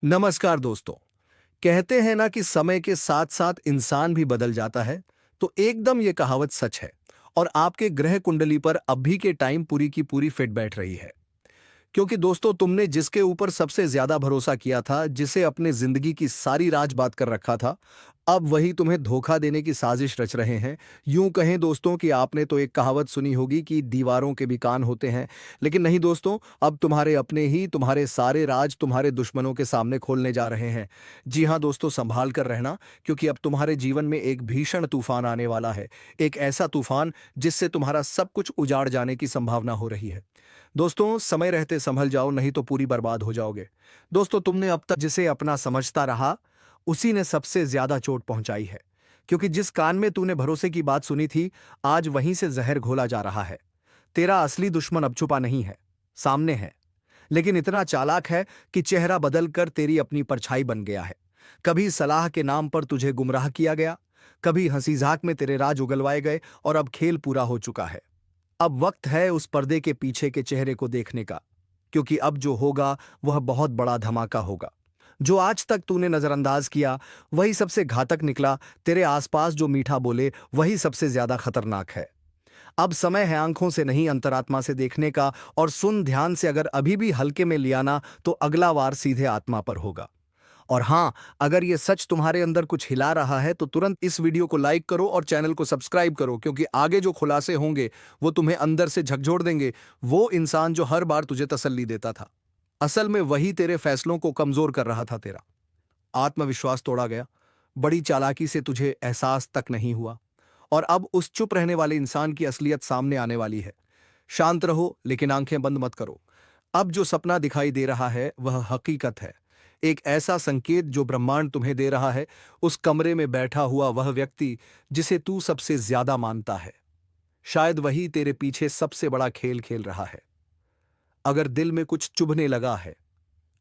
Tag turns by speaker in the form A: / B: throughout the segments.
A: नमस्कार दोस्तों। कहते हैं ना कि समय के साथ साथ इंसान भी बदल जाता है। तो एकदम ये कहावत सच है। और आपके ग्रह कुंडली पर अभी के टाइम पूरी की पूरी फिट बैठ रही है। क्योंकि दोस्तों, तुमने जिसके ऊपर सबसे ज्यादा भरोसा किया था, जिसे अपने जिंदगी की सारी राज बात कर रखा था, अब वही तुम्हें धोखा देने की साजिश रच रहे हैं। यूं कहें दोस्तों कि आपने तो एक कहावत सुनी होगी कि दीवारों के भी कान होते हैं। लेकिन नहीं दोस्तों, अब तुम्हारे अपने ही तुम्हारे सारे राज तुम्हारे दुश्मनों के सामने खोलने जा रहे हैं। जी हाँ दोस्तों, संभाल कर रहना, क्योंकि अब तुम्हारे जीवन में एक भीषण तूफान आने वाला है। एक ऐसा तूफान जिससे तुम्हारा सब कुछ उजाड़ जाने की संभावना हो रही है। दोस्तों, समय रहते संभल जाओ, नहीं तो पूरी बर्बाद हो जाओगे। दोस्तों, तुमने अब तक जिसे अपना समझता रहा, उसी ने सबसे ज्यादा चोट पहुंचाई है। क्योंकि जिस कान में तूने भरोसे की बात सुनी थी, आज वहीं से जहर घोला जा रहा है। तेरा असली दुश्मन अब छुपा नहीं है, सामने है। लेकिन इतना चालाक है कि चेहरा बदलकर तेरी अपनी परछाई बन गया है। कभी सलाह के नाम पर तुझे गुमराह किया गया, कभी हंसी झाक में तेरे राज उगलवाए गए, और अब खेल पूरा हो चुका है। अब वक्त है उस पर्दे के पीछे के चेहरे को देखने का। क्योंकि अब जो होगा वह बहुत बड़ा धमाका होगा। जो आज तक तूने नजरअंदाज किया, वही सबसे घातक निकला। तेरे आसपास जो मीठा बोले, वही सबसे ज्यादा खतरनाक है। अब समय है आंखों से नहीं, अंतरात्मा से देखने का। और सुन ध्यान से, अगर अभी भी हल्के में लिया ना, तो अगला वार सीधे आत्मा पर होगा। और हाँ, अगर ये सच तुम्हारे अंदर कुछ हिला रहा है, तो तुरंत इस वीडियो को लाइक करो और चैनल को सब्सक्राइब करो, क्योंकि आगे जो खुलासे होंगे वो तुम्हें अंदर से झकझोर देंगे। वो इंसान जो हर बार तुझे तसल्ली देता था, असल में वही तेरे फैसलों को कमजोर कर रहा था। तेरा आत्मविश्वास तोड़ा गया, बड़ी चालाकी से तुझे एहसास तक नहीं हुआ। और अब उस चुप रहने वाले इंसान की असलियत सामने आने वाली है। शांत रहो, लेकिन आंखें बंद मत करो। अब जो सपना दिखाई दे रहा है वह हकीकत है। एक ऐसा संकेत जो ब्रह्मांड तुम्हें दे रहा है। उस कमरे में बैठा हुआ वह व्यक्ति जिसे तू सबसे ज्यादा मानता है, शायद वही तेरे पीछे सबसे बड़ा खेल खेल रहा है। अगर दिल में कुछ चुभने लगा है,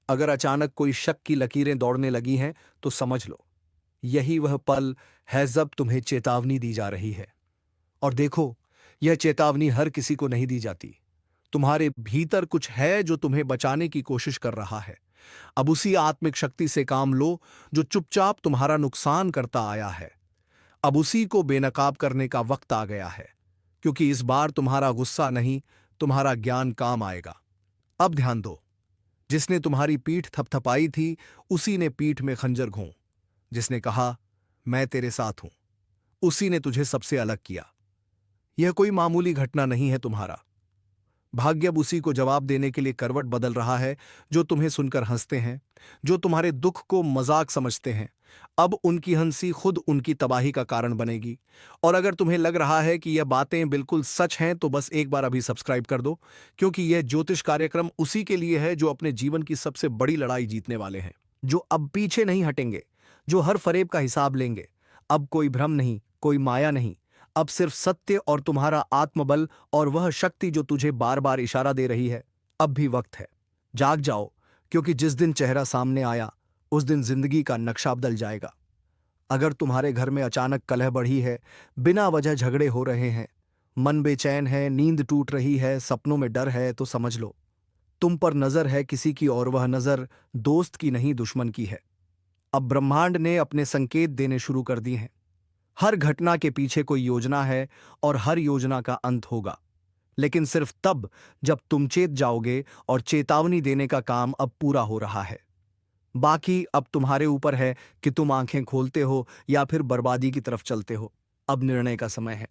A: अगर अचानक कोई शक की लकीरें दौड़ने लगी हैं, तो समझ लो, यही वह पल है जब तुम्हें चेतावनी दी जा रही है। और देखो, यह चेतावनी हर किसी को नहीं दी जाती। तुम्हारे भीतर कुछ है जो तुम्हें बचाने की कोशिश कर रहा है। अब उसी आत्मिक शक्ति से काम लो जो चुपचाप तुम्हारा नुकसान करता आया है। अब उसी को बेनकाब करने का वक्त आ गया है। क्योंकि इस बार तुम्हारा गुस्सा नहीं, तुम्हारा ज्ञान काम आएगा। अब ध्यान दो, जिसने तुम्हारी पीठ थपथपाई थी, उसी ने पीठ में खंजर घों। जिसने कहा, मैं तेरे साथ हूं, उसी ने तुझे सबसे अलग किया। यह कोई मामूली घटना नहीं है तुम्हारा। भाग्य अब उसी को जवाब देने के लिए करवट बदल रहा है। जो तुम्हें सुनकर हंसते हैं, जो तुम्हारे दुख को मजाक समझते हैं, अब उनकी हंसी खुद उनकी तबाही का कारण बनेगी। और अगर तुम्हें लग रहा है कि यह बातें बिल्कुल सच हैं, तो बस एक बार अभी सब्सक्राइब कर दो। क्योंकि यह ज्योतिष कार्यक्रम उसी के लिए है जो अपने जीवन की सबसे बड़ी लड़ाई जीतने वाले हैं, जो अब पीछे नहीं हटेंगे, जो हर फरेब का हिसाब लेंगे। अब कोई भ्रम नहीं, कोई माया नहीं। अब सिर्फ सत्य और तुम्हारा आत्मबल और वह शक्ति जो तुझे बार बार इशारा दे रही है। अब भी वक्त है, जाग जाओ। क्योंकि जिस दिन चेहरा सामने आया, उस दिन जिंदगी का नक्शा बदल जाएगा। अगर तुम्हारे घर में अचानक कलह बढ़ी है, बिना वजह झगड़े हो रहे हैं, मन बेचैन है, नींद टूट रही है, सपनों में डर है, तो समझ लो, तुम पर नजर है किसी की, और वह नजर दोस्त की नहीं, दुश्मन की है। अब ब्रह्मांड ने अपने संकेत देने शुरू कर दिए हैं। हर घटना के पीछे कोई योजना है, और हर योजना का अंत होगा। लेकिन सिर्फ तब जब तुम चेत जाओगे, और चेतावनी देने का काम अब पूरा हो रहा है। बाकी अब तुम्हारे ऊपर है कि तुम आंखें खोलते हो या फिर बर्बादी की तरफ चलते हो। अब निर्णय का समय है।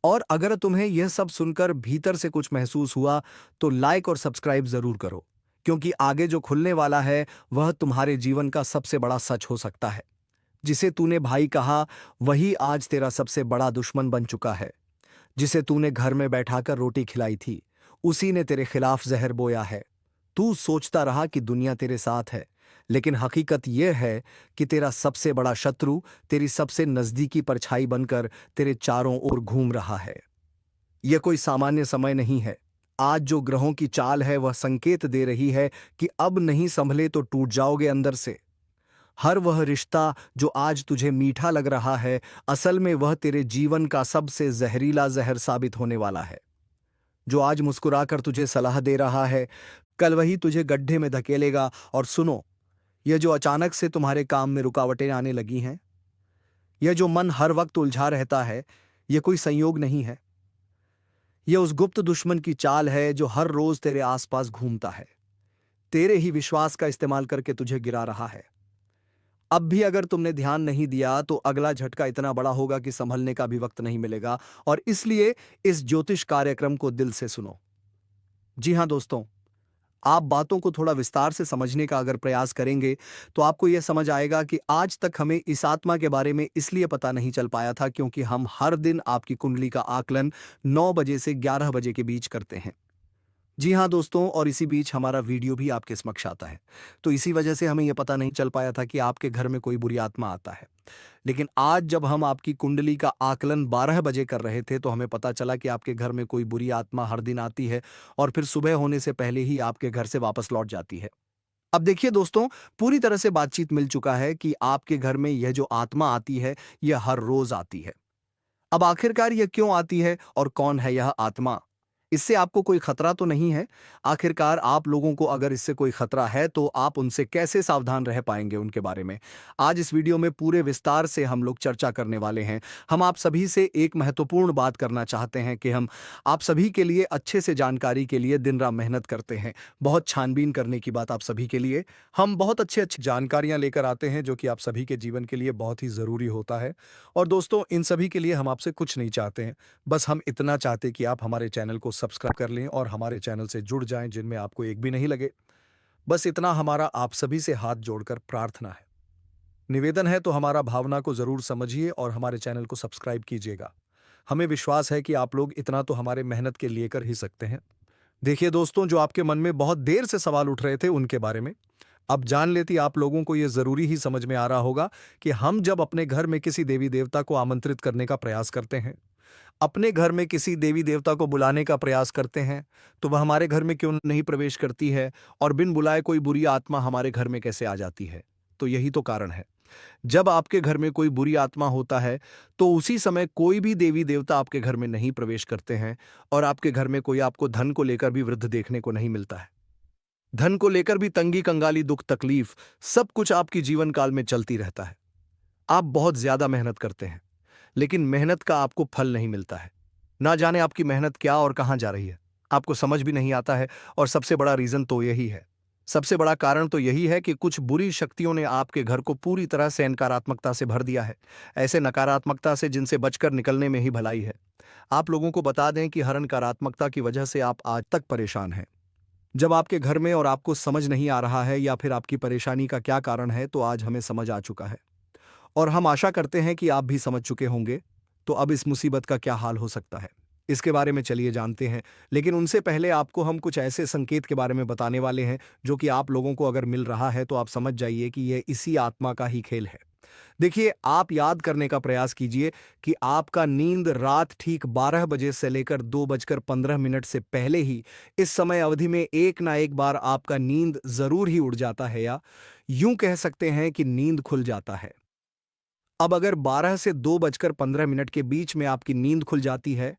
A: और अगर तुम्हें यह सब सुनकर भीतर से कुछ महसूस हुआ, तो लाइक और सब्सक्राइब जरूर करो। क्योंकि आगे जो खुलने वाला है, वह तुम्हारे जीवन का सबसे बड़ा सच हो सकता है। जिसे तूने भाई कहा, वही आज तेरा सबसे बड़ा दुश्मन बन चुका है। जिसे तूने घर में बैठाकर रोटी खिलाई थी, उसी ने तेरे खिलाफ जहर बोया है। तू सोचता रहा कि दुनिया तेरे साथ है, लेकिन हकीकत यह है कि तेरा सबसे बड़ा शत्रु तेरी सबसे नजदीकी परछाई बनकर तेरे चारों ओर घूम रहा है। यह कोई सामान्य समय नहीं है। आज जो ग्रहों की चाल है, वह संकेत दे रही है कि अब नहीं संभले तो टूट जाओगे अंदर से। हर वह रिश्ता जो आज तुझे मीठा लग रहा है, असल में वह तेरे जीवन का सबसे जहरीला जहर साबित होने वाला है। जो आज मुस्कुराकर तुझे सलाह दे रहा है, कल वही तुझे गड्ढे में धकेलेगा। और सुनो, यह जो अचानक से तुम्हारे काम में रुकावटें आने लगी हैं, यह जो मन हर वक्त उलझा रहता है, यह कोई संयोग नहीं है। यह उस गुप्त दुश्मन की चाल है जो हर रोज तेरे आसपास घूमता है, तेरे ही विश्वास का इस्तेमाल करके तुझे गिरा रहा है। अब भी अगर तुमने ध्यान नहीं दिया तो अगला झटका इतना बड़ा होगा कि संभलने का भी वक्त नहीं मिलेगा। और इसलिए इस ज्योतिष कार्यक्रम को दिल से सुनो। जी हां दोस्तों, आप बातों को थोड़ा विस्तार से समझने का अगर प्रयास करेंगे तो आपको यह समझ आएगा कि आज तक हमें इस आत्मा के बारे में इसलिए पता नहीं चल पाया था क्योंकि हम हर दिन आपकी कुंडली का आकलन 9 बजे से 11 बजे के बीच करते हैं। जी हाँ दोस्तों, और इसी बीच हमारा वीडियो भी आपके समक्ष आता है। तो इसी वजह से हमें यह पता नहीं चल पाया था कि आपके घर में कोई बुरी आत्मा आता है। लेकिन आज जब हम आपकी कुंडली का आकलन 12 बजे कर रहे थे तो हमें पता चला कि आपके घर में कोई बुरी आत्मा हर दिन आती है और फिर सुबह होने से पहले ही आपके घर से वापस लौट जाती है। अब देखिए दोस्तों, पूरी तरह से बातचीत मिल चुका है कि आपके घर में यह जो आत्मा आती है, यह हर रोज आती है। अब आखिरकार यह क्यों आती है और कौन है यह आत्मा? इससे आपको कोई खतरा तो नहीं है? आखिरकार आप लोगों को अगर इससे कोई खतरा है तो आप उनसे कैसे सावधान रह पाएंगे उनके बारे में आज इस वीडियो में पूरे विस्तार से हम लोग चर्चा करने वाले हैं। हम आप सभी से एक महत्वपूर्ण बात करना चाहते हैं कि हम आप सभी के लिए अच्छे से जानकारी के लिए दिन रात मेहनत करते हैं। बहुत छानबीन करने की बात आप सभी के लिए। हम बहुत अच्छी अच्छी जानकारियां लेकर आते हैं जो कि आप सभी के जीवन के लिए बहुत ही ज़रूरी होता है। और दोस्तों, इन सभी के लिए हम आपसे कुछ नहीं चाहते हैं, बस हम इतना चाहते कि आप हमारे चैनल को सब्सक्राइब कर लें और हमारे चैनल से जुड़ जाएं जिनमें आपको एक भी नहीं लगे। बस इतना हमारा आप सभी से हाथ जोड़कर प्रार्थना है, निवेदन है। तो हमारा भावना को जरूर समझिए और हमारे चैनल को सब्सक्राइब कीजिएगा। हमें विश्वास है कि आप लोग इतना तो हमारे मेहनत के लिए कर ही सकते हैं। देखिए दोस्तों, जो आपके मन में बहुत देर से सवाल उठ रहे थे उनके बारे में अब जान लेती आप लोगों को यह जरूरी ही समझ में आ रहा होगा कि हम जब अपने घर में किसी देवी देवता को आमंत्रित करने का प्रयास करते हैं, अपने घर में किसी देवी देवता को बुलाने का प्रयास करते हैं, तो वह हमारे घर में क्यों नहीं प्रवेश करती है और बिन बुलाए कोई बुरी आत्मा हमारे घर में कैसे आ जाती है? तो यही तो कारण है। जब आपके घर में कोई बुरी आत्मा होता है तो उसी समय कोई भी देवी देवता आपके घर में नहीं प्रवेश करते हैं और आपके घर में कोई आपको धन को लेकर भी वृद्ध देखने को नहीं मिलता है। धन को लेकर भी तंगी कंगाली दुख तकलीफ सब कुछ आपकी जीवन काल में चलती रहता है। आप बहुत ज्यादा मेहनत करते हैं लेकिन मेहनत का आपको फल नहीं मिलता है। ना जाने आपकी मेहनत क्या और कहां जा रही है, आपको समझ भी नहीं आता है। और सबसे बड़ा रीजन तो यही है, सबसे बड़ा कारण तो यही है कि कुछ बुरी शक्तियों ने आपके घर को पूरी तरह से नकारात्मकता से भर दिया है। ऐसे नकारात्मकता से जिनसे बचकर निकलने में ही भलाई है। आप लोगों को बता दें कि हर नकारात्मकता की वजह से आप आज तक परेशान हैं। जब आपके घर में और आपको समझ नहीं आ रहा है या फिर आपकी परेशानी का क्या कारण है, तो आज हमें समझ आ चुका है और हम आशा करते हैं कि आप भी समझ चुके होंगे। तो अब इस मुसीबत का क्या हाल हो सकता है, इसके बारे में चलिए जानते हैं। लेकिन उनसे पहले आपको हम कुछ ऐसे संकेत के बारे में बताने वाले हैं जो कि आप लोगों को अगर मिल रहा है तो आप समझ जाइए कि यह इसी आत्मा का ही खेल है। देखिए, आप याद करने का प्रयास कीजिए कि आपका नींद रात ठीक 12 बजे से लेकर 2:15 से पहले ही इस समय अवधि में एक ना एक बार आपका नींद जरूर ही उड़ जाता है, या यूं कह सकते हैं कि नींद खुल जाता है। अब अगर 12 से 2:15 के बीच में आपकी नींद खुल जाती है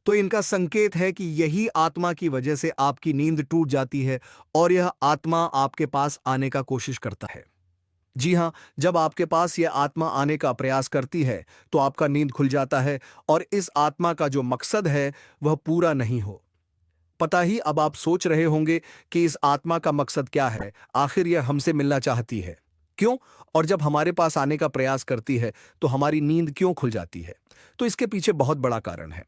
A: तो इनका संकेत है कि यही आत्मा की वजह से आपकी नींद टूट जाती है और यह आत्मा आपके पास आने का कोशिश करता है। जी हां, जब आपके पास यह आत्मा आने का प्रयास करती है तो आपका नींद खुल जाता है और इस आत्मा का जो मकसद है वह पूरा नहीं हो पता ही। अब आप सोच रहे होंगे कि इस आत्मा का मकसद क्या है, आखिर यह हमसे मिलना चाहती है क्यों, और जब हमारे पास आने का प्रयास करती है तो हमारी नींद क्यों खुल जाती है? तो इसके पीछे बहुत बड़ा कारण है।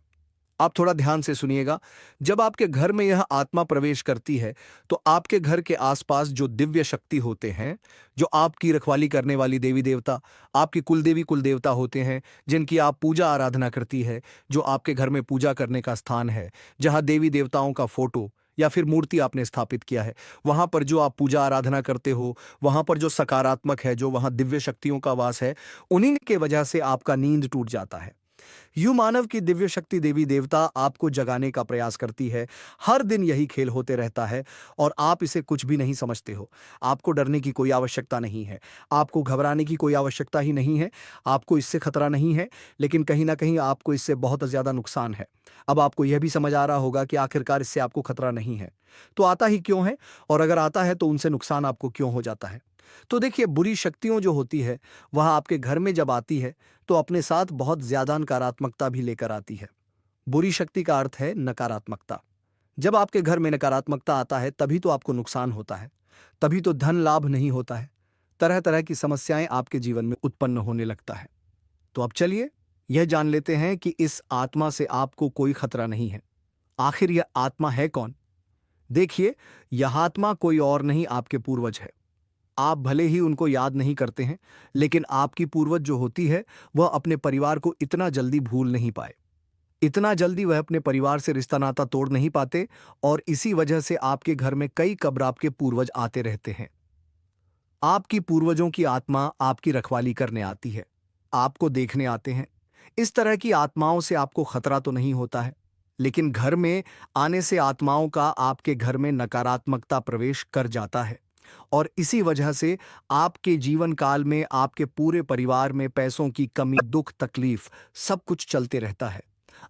A: आप थोड़ा ध्यान से सुनिएगा। जब आपके घर में यह आत्मा प्रवेश करती है तो आपके घर के आसपास जो दिव्य शक्ति होते हैं, जो आपकी रखवाली करने वाली देवी देवता, आपकी कुलदेवी कुलदेवता होते हैं, जिनकी आप पूजा आराधना करती है, जो आपके घर में पूजा करने का स्थान है, जहां देवी देवताओं का फोटो या फिर मूर्ति आपने स्थापित किया है, वहां पर जो आप पूजा आराधना करते हो, वहां पर जो सकारात्मक है, जो वहां दिव्य शक्तियों का वास है, उन्हीं के वजह से आपका नींद टूट जाता है। यूं मानव की दिव्य शक्ति देवी देवता आपको जगाने का प्रयास करती है। हर दिन यही खेल होते रहता है और आप इसे कुछ भी नहीं समझते हो। आपको डरने की कोई आवश्यकता नहीं है, आपको घबराने की कोई आवश्यकता ही नहीं है, आपको इससे खतरा नहीं है, लेकिन कहीं ना कहीं आपको इससे बहुत ज्यादा नुकसान है। अब आपको यह भी समझ आ रहा होगा कि आखिरकार इससे आपको खतरा नहीं है तो आता ही क्यों है, और अगर आता है तो उनसे नुकसान आपको क्यों हो जाता है। तो देखिए, बुरी शक्तियों जो होती है वह आपके घर में जब आती है तो अपने साथ बहुत ज्यादा नकारात्मकता भी लेकर आती है। बुरी शक्ति का अर्थ है नकारात्मकता। जब आपके घर में नकारात्मकता आता है तभी तो आपको नुकसान होता है, तभी तो धन लाभ नहीं होता है, तरह तरह की समस्याएं आपके जीवन में उत्पन्न होने लगता है। तो अब चलिए यह जान लेते हैं कि इस आत्मा से आपको कोई खतरा नहीं है। आखिर यह आत्मा है कौन? देखिए, यह आत्मा कोई और नहीं, आपके पूर्वज है। आप भले ही उनको याद नहीं करते हैं, लेकिन आपकी पूर्वज जो होती है वह अपने परिवार को इतना जल्दी भूल नहीं पाए। इतना जल्दी वह अपने परिवार से रिश्ता नाता तोड़ नहीं पाते, और इसी वजह से आपके घर में कई कब्र आपके पूर्वज आते रहते हैं। आपकी पूर्वजों की आत्मा आपकी रखवाली करने आती है, आपको देखने आते हैं। इस तरह की आत्माओं से आपको खतरा तो नहीं होता है, लेकिन घर में आने से आत्माओं का आपके घर में नकारात्मकता प्रवेश कर जाता है, और इसी वजह से आपके जीवन काल में आपके पूरे परिवार में पैसों की कमी, दुख, तकलीफ सब कुछ चलते रहता है।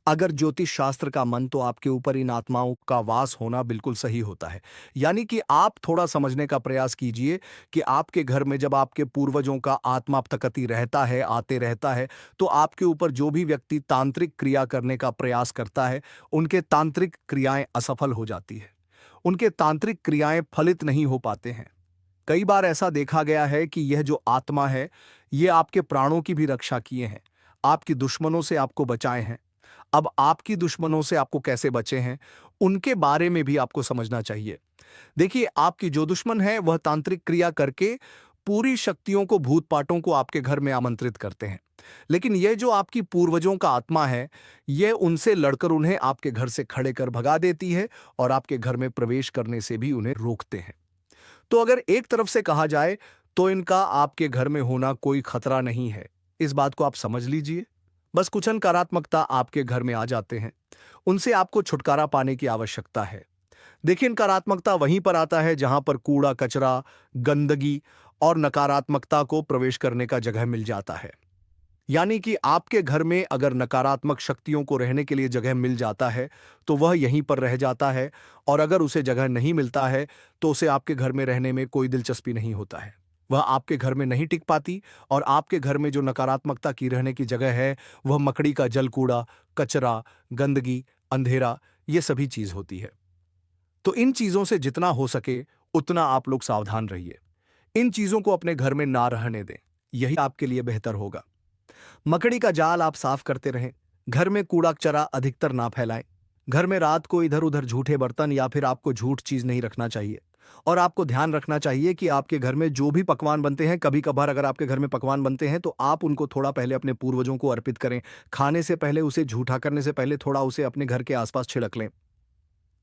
A: अगर ज्योतिष शास्त्र का मन तो आपके ऊपर इन आत्माओं का वास होना बिल्कुल सही होता है। यानी कि आप थोड़ा समझने का प्रयास कीजिए कि आपके घर में जब आपके पूर्वजों का आत्मा तकती रहता है, आते रहता है, तो आपके ऊपर जो भी व्यक्ति तांत्रिक क्रिया करने का प्रयास करता है, उनके तांत्रिक क्रियाएं असफल हो जाती है, उनके तांत्रिक क्रियाएं फलित नहीं हो पाते हैं। कई बार ऐसा देखा गया है कि यह जो आत्मा है, ये आपके प्राणों की भी रक्षा किए हैं, आपकी दुश्मनों से आपको बचाए हैं। अब आपकी दुश्मनों से आपको कैसे बचे हैं, उनके बारे में भी आपको समझना चाहिए। देखिए, आपकी जो दुश्मन है वह तांत्रिक क्रिया करके पूरी शक्तियों को, भूत पाटों को आपके घर में आमंत्रित करते हैं। लेकिन यह जो आपकी पूर्वजों का आत्मा है, यह उनसे लड़कर उन्हें आपके घर से खड़े कर भगा देती है, और आपके घर में प्रवेश करने से भी उन्हें रोकते हैं। तो अगर एक तरफ से कहा जाए तो इनका आपके घर में होना कोई खतरा नहीं है, इस बात को आप समझ लीजिए। बस कुछ नकारात्मकता आपके घर में आ जाते हैं, उनसे आपको छुटकारा पाने की आवश्यकता है। देखिए, नकारात्मकता वहीं पर आता है जहां पर कूड़ा कचरा, गंदगी और नकारात्मकता को प्रवेश करने का जगह मिल जाता है। यानी कि आपके घर में अगर नकारात्मक शक्तियों को रहने के लिए जगह मिल जाता है तो वह यहीं पर रह जाता है, और अगर उसे जगह नहीं मिलता है तो उसे आपके घर में रहने में कोई दिलचस्पी नहीं होता है। वह आपके घर में नहीं टिक पाती, और आपके घर में जो नकारात्मकता की रहने की जगह है वह मकड़ी का जल, कूड़ा कचरा, गंदगी, अंधेरा, ये सभी चीज होती है। तो इन चीजों से जितना हो सके उतना आप लोग सावधान रहिए। इन चीजों को अपने घर में ना रहने दें, यही आपके लिए बेहतर होगा। मकड़ी का जाल आप साफ करते रहें, घर में कूड़ा कचरा अधिकतर ना फैलाएं। घर में रात को इधर उधर झूठे बर्तन या फिर आपको झूठ चीज नहीं रखना चाहिए। और आपको ध्यान रखना चाहिए कि आपके घर में जो भी पकवान बनते हैं, कभी कभार अगर आपके घर में पकवान बनते हैं तो आप उनको थोड़ा पहले अपने पूर्वजों को अर्पित करें। खाने से पहले, उसे झूठा करने से पहले थोड़ा उसे अपने घर के आसपास छिड़क लें।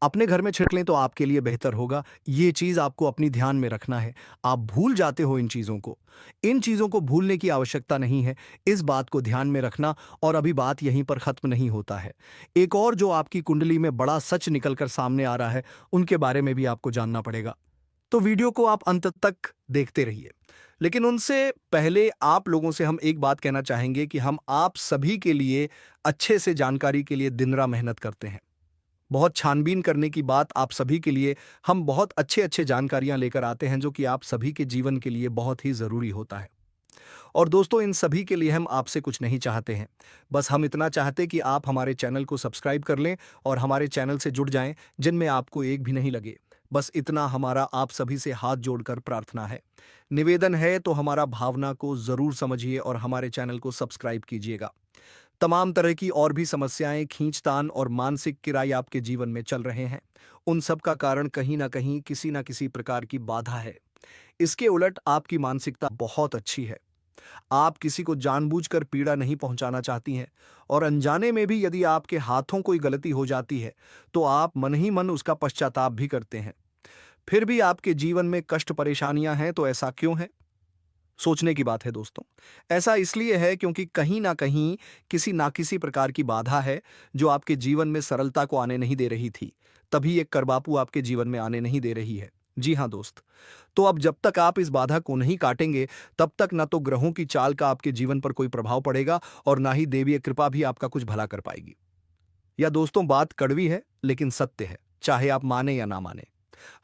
A: अपने घर में छिड़क लें तो आपके लिए बेहतर होगा। ये चीज आपको अपनी ध्यान में रखना है। आप भूल जाते हो इन चीजों को। इन चीजों को भूलने की आवश्यकता नहीं है, इस बात को ध्यान में रखना। और अभी बात यहीं पर खत्म नहीं होता है। एक और जो आपकी कुंडली में बड़ा सच निकलकर सामने आ रहा है, उनके बारे में भी आपको जानना पड़ेगा। तो वीडियो को आप अंत तक देखते रहिए। लेकिन उनसे पहले आप लोगों से हम एक बात कहना चाहेंगे कि हम आप सभी के लिए अच्छे से जानकारी के लिए दिन रात मेहनत करते हैं। बहुत छानबीन करने की बात आप सभी के लिए हम बहुत अच्छे अच्छे जानकारियां लेकर आते हैं, जो कि आप सभी के जीवन के लिए बहुत ही ज़रूरी होता है। और दोस्तों, इन सभी के लिए हम आपसे कुछ नहीं चाहते हैं, बस हम इतना चाहते कि आप हमारे चैनल को सब्सक्राइब कर लें और हमारे चैनल से जुड़ जाएं, जिनमें आपको एक भी नहीं लगे। बस इतना हमारा आप सभी से हाथ जोड़कर प्रार्थना है, निवेदन है। तो हमारा भावना को ज़रूर समझिए और हमारे चैनल को सब्सक्राइब कीजिएगा। तमाम तरह की और भी समस्याएं, खींचतान और मानसिक किराए आपके जीवन में चल रहे हैं, उन सब का कारण कहीं ना कहीं किसी ना किसी प्रकार की बाधा है। इसके उलट आपकी मानसिकता बहुत अच्छी है। आप किसी को जानबूझकर पीड़ा नहीं पहुंचाना चाहती हैं, और अनजाने में भी यदि आपके हाथों कोई गलती हो जाती है तो आप मन ही मन उसका पश्चाताप भी करते हैं। फिर भी आपके जीवन में कष्ट परेशानियां हैं, तो ऐसा क्यों है? सोचने की बात है दोस्तों। ऐसा इसलिए है क्योंकि कहीं ना किसी प्रकार की बाधा है जो आपके जीवन में सरलता को आने नहीं दे रही थी। तभी एक करबापू आपके जीवन में आने नहीं दे रही है। जी हाँ दोस्त। तो अब जब तक आप इस बाधा को नहीं काटेंगे, तब तक ना तो ग्रहों की चाल का आपके जीवन पर कोई प्रभाव पड़ेगा, और ना ही देवीय कृपा भी आपका कुछ भला कर पाएगी। या दोस्तों, बात कड़वी है लेकिन सत्य है, चाहे आप माने या ना माने।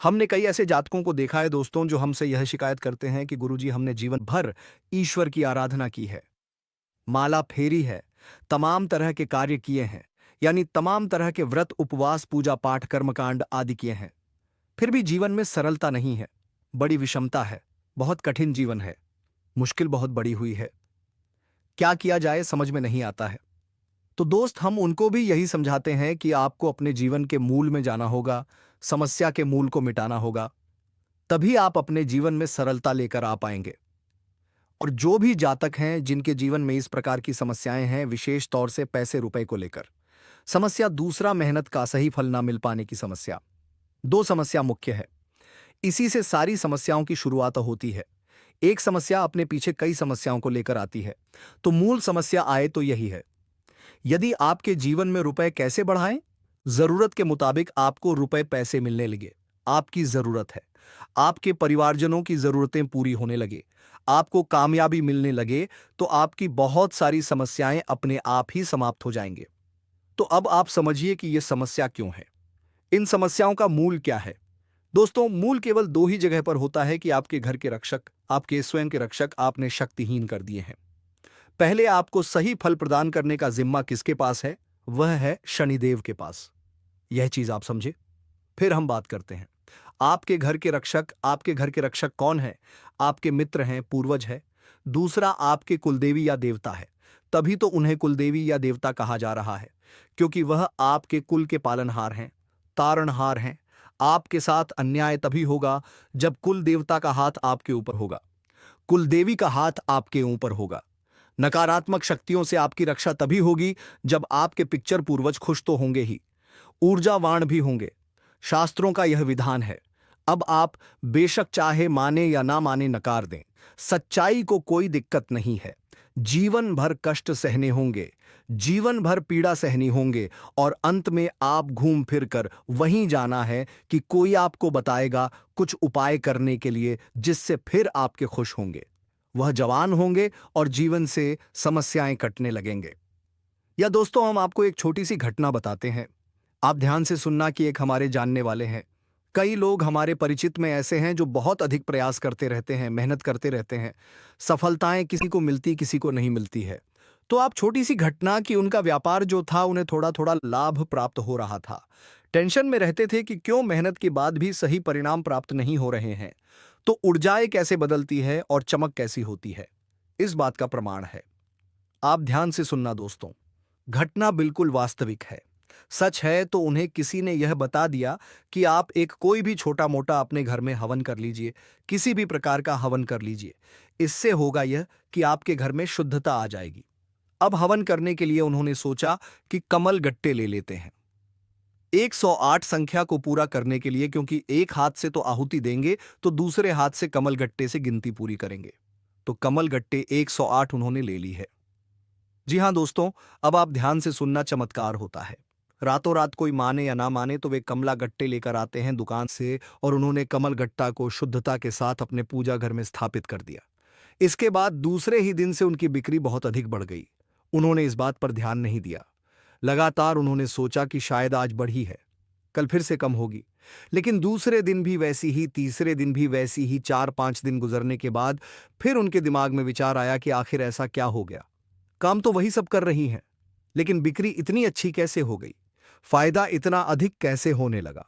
A: हमने कई ऐसे जातकों को देखा है दोस्तों जो हमसे यह शिकायत करते हैं कि गुरुजी हमने जीवन भर ईश्वर की आराधना की है, माला फेरी है, तमाम तरह के कार्य किए हैं, यानी तमाम तरह के व्रत उपवास पूजा पाठ कर्मकांड आदि किए हैं, फिर भी जीवन में सरलता नहीं है, बड़ी विषमता है, बहुत कठिन जीवन है, मुश्किल बहुत बड़ी हुई है, क्या किया जाए समझ में नहीं आता है। तो दोस्त हम उनको भी यही समझाते हैं कि आपको अपने जीवन के मूल में जाना होगा, समस्या के मूल को मिटाना होगा, तभी आप अपने जीवन में सरलता लेकर आ पाएंगे। और जो भी जातक हैं जिनके जीवन में इस प्रकार की समस्याएं हैं, विशेष तौर से पैसे रुपए को लेकर समस्या, दूसरा मेहनत का सही फल ना मिल पाने की समस्या, दो समस्या मुख्य है। इसी से सारी समस्याओं की शुरुआत होती है। एक समस्या अपने पीछे कई समस्याओं को लेकर आती है, तो मूल समस्या आए तो यही है। यदि आपके जीवन में रुपए कैसे बढ़ाएं? जरूरत के मुताबिक आपको रुपए पैसे मिलने लगे, आपकी जरूरत है, आपके परिवारजनों की जरूरतें पूरी होने लगे, आपको कामयाबी मिलने लगे, तो आपकी बहुत सारी समस्याएं अपने आप ही समाप्त हो जाएंगे। तो अब आप समझिए कि यह समस्या क्यों है, इन समस्याओं का मूल क्या है। दोस्तों, मूल केवल दो ही जगह पर होता है कि आपके घर के रक्षक, आपके स्वयं के रक्षक आपने शक्तिहीन कर दिए हैं। पहले आपको सही फल प्रदान करने का जिम्मा किसके पास है? वह है शनिदेव के पास। यह चीज आप समझे, फिर हम बात करते हैं। आपके घर के रक्षक, आपके घर के रक्षक कौन है? आपके मित्र हैं, पूर्वज है। दूसरा आपके कुलदेवी या देवता है, तभी तो उन्हें कुलदेवी या देवता कहा जा रहा है, क्योंकि वह आपके कुल के पालनहार हैं, तारणहार हैं। आपके साथ अन्याय तभी होगा जब कुल देवता का हाथ आपके ऊपर होगा, कुलदेवी का हाथ आपके ऊपर होगा। नकारात्मक शक्तियों से आपकी रक्षा तभी होगी जब आपके पिक्चर पूर्वज खुश तो होंगे ही, ऊर्जावान भी होंगे। शास्त्रों का यह विधान है। अब आप बेशक चाहे माने या ना माने, नकार दें, सच्चाई को कोई दिक्कत नहीं है। जीवन भर कष्ट सहने होंगे, जीवन भर पीड़ा सहनी होंगे, और अंत में आप घूम फिर कर वहीं जाना है कि कोई आपको बताएगा कुछ उपाय करने के लिए जिससे फिर आपके खुश होंगे, वह जवान होंगे और जीवन से समस्याएं कटने लगेंगे। या दोस्तों, हम आपको एक छोटी सी घटना बताते हैं, आप ध्यान से सुनना कि एक हमारे जानने वाले हैं। कई लोग हमारे परिचित में ऐसे हैं जो बहुत अधिक प्रयास करते रहते हैं, मेहनत करते रहते हैं, सफलताएं किसी को मिलती किसी को नहीं मिलती है। तो आप छोटी सी घटना कि उनका व्यापार जो था उन्हें थोड़ा थोड़ा लाभ प्राप्त हो रहा था, टेंशन में रहते थे कि क्यों मेहनत के बाद भी सही परिणाम प्राप्त नहीं हो रहे हैं। तो ऊर्जाएं कैसे बदलती है और चमक कैसी होती है, इस बात का प्रमाण है। आप ध्यान से सुनना दोस्तों, घटना बिल्कुल वास्तविक है, सच है। तो उन्हें किसी ने यह बता दिया कि आप एक कोई भी छोटा मोटा अपने घर में हवन कर लीजिए, किसी भी प्रकार का हवन कर लीजिए, इससे होगा यह कि आपके घर में शुद्धता आ जाएगी। अब हवन करने के लिए उन्होंने सोचा कि कमल गट्टे ले लेते हैं 108 संख्या को पूरा करने के लिए, क्योंकि एक हाथ से तो आहुति देंगे तो दूसरे हाथ से कमल गट्टे से गिनती पूरी करेंगे। तो कमल गट्टे 108 उन्होंने ले ली है। जी हां दोस्तों, अब आप ध्यान से सुनना, चमत्कार होता है। रातों रात, कोई माने या ना माने, तो वे कमला गट्टे लेकर आते हैं दुकान से, और उन्होंने कमल गट्टा को शुद्धता के साथ अपने पूजा घर में स्थापित कर दिया। इसके बाद दूसरे ही दिन से उनकी बिक्री बहुत अधिक बढ़ गई। उन्होंने इस बात पर ध्यान नहीं दिया। लगातार उन्होंने सोचा कि शायद आज बढ़ी है, कल फिर से कम होगी, लेकिन दूसरे दिन भी वैसी ही, तीसरे दिन भी वैसी ही। 4-5 दिन गुजरने के बाद फिर उनके दिमाग में विचार आया कि आखिर ऐसा क्या हो गया, काम तो वही सब कर रही हैं, लेकिन बिक्री इतनी अच्छी कैसे हो गई, फायदा इतना अधिक कैसे होने लगा।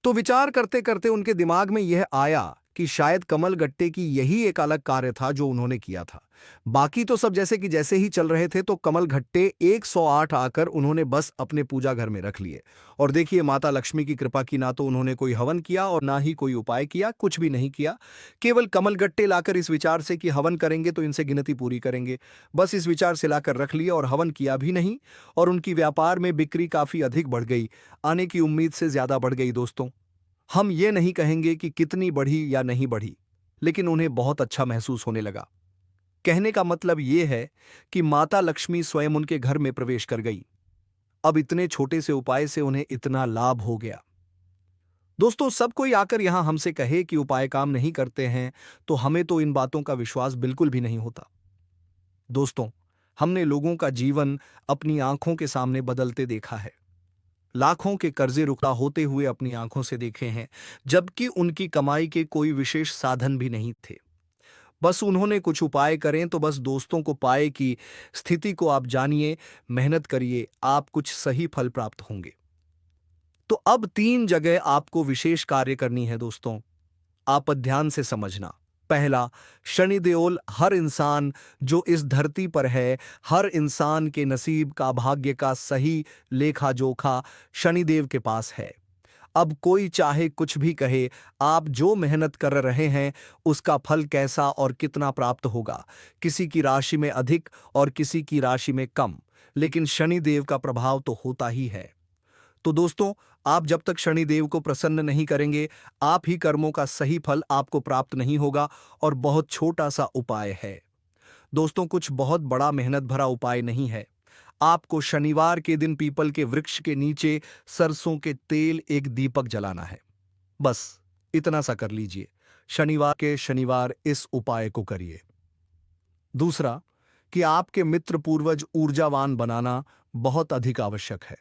A: तो विचार करते करते उनके दिमाग में यह आया कि शायद कमल गट्टे की यही एक अलग कार्य था जो उन्होंने किया था। बाकी तो सब जैसे कि जैसे ही चल रहे थे, तो कमल गट्टे 108 आकर उन्होंने बस अपने पूजा घर में रख लिए। और देखिए, माता लक्ष्मी की कृपा की, ना तो उन्होंने कोई हवन किया और ना ही कोई उपाय किया, कुछ भी नहीं किया। केवल कमल गट्टे लाकर इस विचार से कि हवन करेंगे तो इनसे गिनती पूरी करेंगे, बस इस विचार से लाकर रख लिए और हवन किया भी नहीं। और उनकी व्यापार में बिक्री काफी अधिक बढ़ गई, आने की उम्मीद से ज्यादा बढ़ गई। दोस्तों, हम ये नहीं कहेंगे कि कितनी बढ़ी या नहीं बढ़ी, लेकिन उन्हें बहुत अच्छा महसूस होने लगा। कहने का मतलब यह है कि माता लक्ष्मी स्वयं उनके घर में प्रवेश कर गई। अब इतने छोटे से उपाय से उन्हें इतना लाभ हो गया। दोस्तों, सब कोई आकर यहां हमसे कहे कि उपाय काम नहीं करते हैं, तो हमें तो इन बातों का विश्वास बिल्कुल भी नहीं होता। दोस्तों, हमने लोगों का जीवन अपनी आंखों के सामने बदलते देखा है। लाखों के कर्जे रुका होते हुए अपनी आंखों से देखे हैं, जबकि उनकी कमाई के कोई विशेष साधन भी नहीं थे। बस उन्होंने कुछ उपाय करें तो बस दोस्तों को पाए कि स्थिति को आप जानिए, मेहनत करिए, आप कुछ सही फल प्राप्त होंगे। तो अब 3 जगह आपको विशेष कार्य करनी है दोस्तों। आप ध्यान से समझना। पहला, शनि देओल हर इंसान जो इस धरती पर है, हर इंसान के नसीब का, भाग्य का सही लेखा जोखा शनिदेव के पास है। अब कोई चाहे कुछ भी कहे, आप जो मेहनत कर रहे हैं उसका फल कैसा और कितना प्राप्त होगा, किसी की राशि में अधिक और किसी की राशि में कम, लेकिन शनिदेव का प्रभाव तो होता ही है। तो दोस्तों, आप जब तक शनिदेव को प्रसन्न नहीं करेंगे, आप ही कर्मों का सही फल आपको प्राप्त नहीं होगा। और बहुत छोटा सा उपाय है दोस्तों, कुछ बहुत बड़ा मेहनत भरा उपाय नहीं है। आपको शनिवार के दिन पीपल के वृक्ष के नीचे सरसों के तेल एक दीपक जलाना है। बस इतना सा कर लीजिए। शनिवार के शनिवार इस उपाय को करिए। दूसरा, कि आपके मित्र पूर्वज ऊर्जावान बनाना बहुत अधिक आवश्यक है।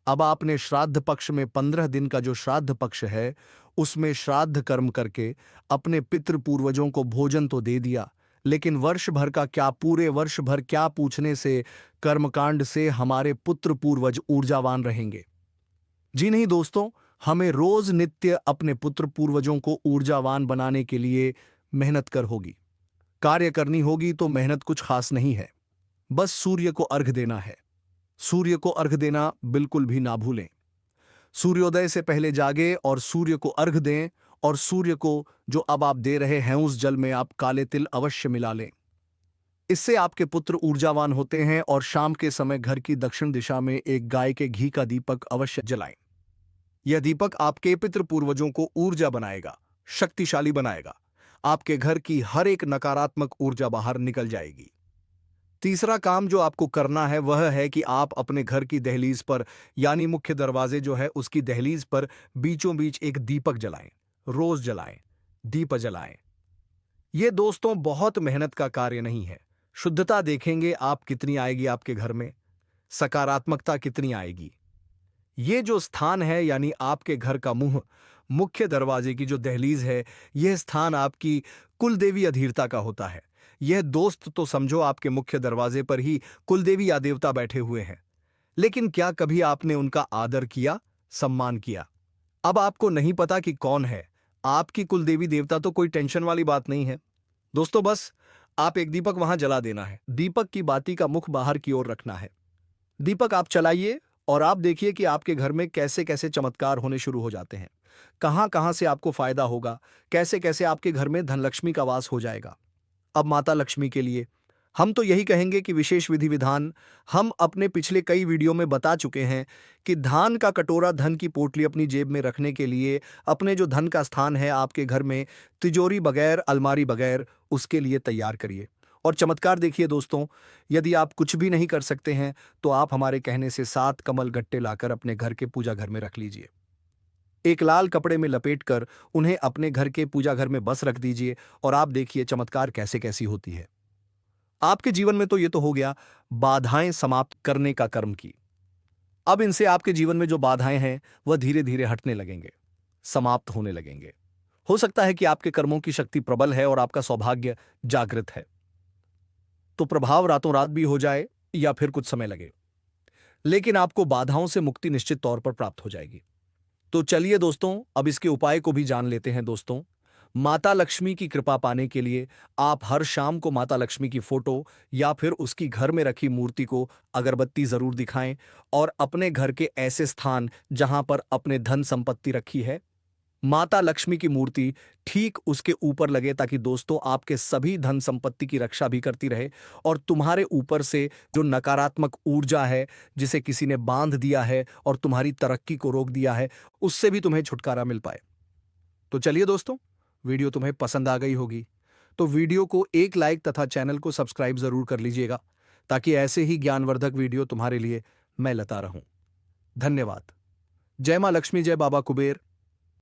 A: अब आपने श्राद्ध पक्ष में 15 दिन का जो श्राद्ध पक्ष है, उसमें श्राद्ध कर्म करके अपने पितृ पूर्वजों को भोजन तो दे दिया, लेकिन वर्ष भर का क्या, पूरे वर्ष भर क्या पूछने से कर्मकांड से हमारे पुत्र पूर्वज ऊर्जावान रहेंगे? जी नहीं दोस्तों, हमें रोज नित्य अपने पुत्र पूर्वजों को ऊर्जावान बनाने के लिए मेहनत कर होगी, कार्य करनी होगी। तो मेहनत कुछ खास नहीं है, बस सूर्य को अर्घ देना है। सूर्य को अर्घ देना बिल्कुल भी ना भूलें। सूर्योदय से पहले जागे और सूर्य को अर्घ दें, और सूर्य को जो अब आप दे रहे हैं उस जल में आप काले तिल अवश्य मिला लें। इससे आपके पुत्र ऊर्जावान होते हैं। और शाम के समय घर की दक्षिण दिशा में एक गाय के घी का दीपक अवश्य जलाएं। यह दीपक आपके पितृ पूर्वजों को ऊर्जा बनाएगा, शक्तिशाली बनाएगा। आपके घर की हर एक नकारात्मक ऊर्जा बाहर निकल जाएगी। तीसरा काम जो आपको करना है वह है कि आप अपने घर की दहलीज पर, यानी मुख्य दरवाजे जो है उसकी दहलीज पर बीचों बीच एक दीपक जलाएं। रोज जलाएं, दीप जलाएं। ये दोस्तों बहुत मेहनत का कार्य नहीं है। शुद्धता देखेंगे आप कितनी आएगी आपके घर में, सकारात्मकता कितनी आएगी। ये जो स्थान है, यानी आपके घर का मुंह, मुख्य दरवाजे की जो दहलीज है, यह स्थान आपकी कुलदेवी अधीरता का होता है। यह दोस्त तो समझो आपके मुख्य दरवाजे पर ही कुलदेवी या देवता बैठे हुए हैं, लेकिन क्या कभी आपने उनका आदर किया, सम्मान किया? अब आपको नहीं पता कि कौन है आपकी कुलदेवी देवता, तो कोई टेंशन वाली बात नहीं है दोस्तों। बस आप एक दीपक वहां जला देना है। दीपक की बाती का मुख बाहर की ओर रखना है। दीपक आप चलाइए और आप देखिए कि आपके घर में कैसे कैसे चमत्कार होने शुरू हो जाते हैं। कहां कहां से आपको फायदा होगा, कैसे कैसे आपके घर में धनलक्ष्मी का वास हो जाएगा। अब माता लक्ष्मी के लिए हम तो यही कहेंगे कि विशेष विधि विधान हम अपने पिछले कई वीडियो में बता चुके हैं कि धान का कटोरा, धन की पोटली अपनी जेब में रखने के लिए, अपने जो धन का स्थान है आपके घर में, तिजोरी बगैर, अलमारी बगैर, उसके लिए तैयार करिए। और चमत्कार देखिए दोस्तों, यदि आप कुछ भी नहीं कर सकते हैं तो आप हमारे कहने से 7 कमल गट्टे लाकर अपने घर के पूजा घर में रख लीजिए। एक लाल कपड़े में लपेटकर उन्हें अपने घर के पूजा घर में बस रख दीजिए, और आप देखिए चमत्कार कैसे कैसी होती है। आपके जीवन में तो ये तो हो गया बाधाएं समाप्त करने का कर्म की। अब इनसे आपके जीवन में जो बाधाएं हैं वह धीरे धीरे हटने लगेंगे, समाप्त होने लगेंगे। हो सकता है कि आपके कर्मों की शक्ति प्रबल है और आपका सौभाग्य जागृत है, तो प्रभाव रातों रात भी हो जाए या फिर कुछ समय लगे, लेकिन आपको बाधाओं से मुक्ति निश्चित तौर पर प्राप्त हो जाएगी। तो चलिए दोस्तों, अब इसके उपाय को भी जान लेते हैं दोस्तों। माता लक्ष्मी की कृपा पाने के लिए आप हर शाम को माता लक्ष्मी की फोटो या फिर उसकी घर में रखी मूर्ति को अगरबत्ती जरूर दिखाएं, और अपने घर के ऐसे स्थान जहां पर अपने धन संपत्ति रखी है, माता लक्ष्मी की मूर्ति ठीक उसके ऊपर लगे, ताकि दोस्तों आपके सभी धन संपत्ति की रक्षा भी करती रहे, और तुम्हारे ऊपर से जो नकारात्मक ऊर्जा है जिसे किसी ने बांध दिया है और तुम्हारी तरक्की को रोक दिया है, उससे भी तुम्हें छुटकारा मिल पाए। तो चलिए दोस्तों, वीडियो तुम्हें पसंद आ गई होगी तो वीडियो को एक लाइक तथा चैनल को सब्सक्राइब जरूर कर लीजिएगा, ताकि ऐसे ही ज्ञानवर्धक वीडियो तुम्हारे लिए मैं लाता रहूं। धन्यवाद। जय मां लक्ष्मी, जय बाबा कुबेर।